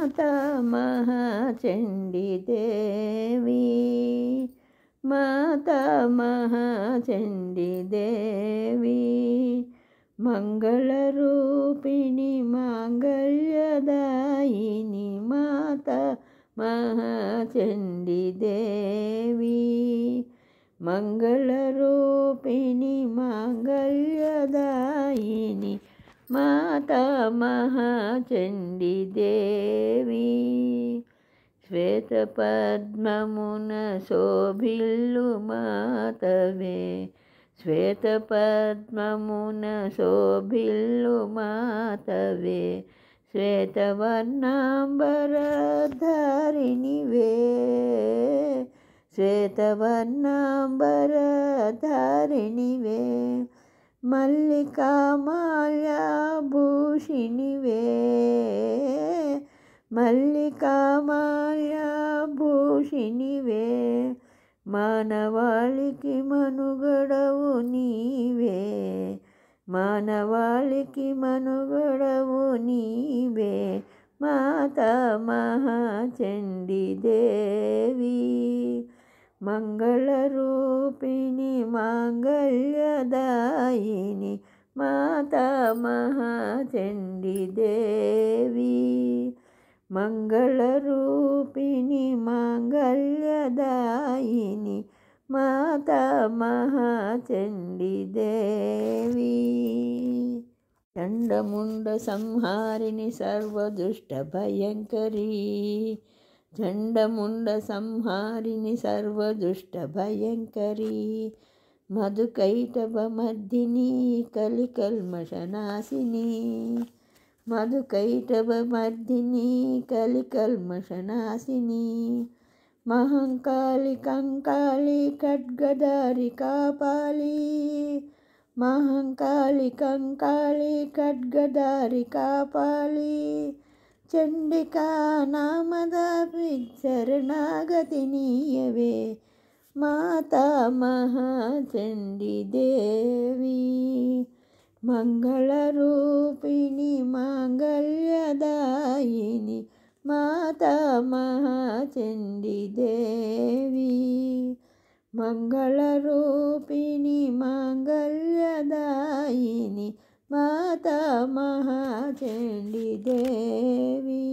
माता महाचंडी देवी, माता महाचंडी देवी, मंगलरूपिणी मांगल्यदायिनी माता महाचंडी देवी, मंगलरूपिणी मांगल्यदायिनी माता महाचंडी देवी, श्वेतपद्ममुन शोभिल्लु मातवे, श्वेतपद्ममुन शोभिल्लु मातवे, श्वेतवर्णांबरधारिणिवे, श्वेतवर्णांबरधारिणिवे, मल्लिकामाल्याभूषिणिवे, मल्लिकामाल्याभूषिणिवे, మానవాళికి మనుగడవు నీవే, మానవాళికి మనుగడవు నీవే, మాతా మహాచండి దేవి, మంగళరూపిణి మాంగళ్యదాయిని మాతా మహాచండి దేవి, మంగళరూపిణి మాంగళ్యదాయిని మాతా మహాచండి దేవి, చండముండ సంహారిణి సర్వదుష్ట భయంకరీ, చండముండ సంహారిణి సర్వదుష్ట భయంకరీ, మధుకైటభమర్దిని కలికల్మషనాశిని, మధుకైటభమర్దిని కలికల్మషనాశిని, మహంకాళి కంకాళి ఖడ్గధారి కాపాలి, మహంకాళి కంకాళి ఖడ్గధారి కాపాలి, చండికా నామదాపి శరణాగతి నీయవే, మాతా మహాచండి దేవి, మంగళరూపిణి మాంగళ్యదాయిని మాతా మహాచండి దేవి, మంగళరూపిణి మాంగళ్యదాయిని మాతా మహాచండి దేవి.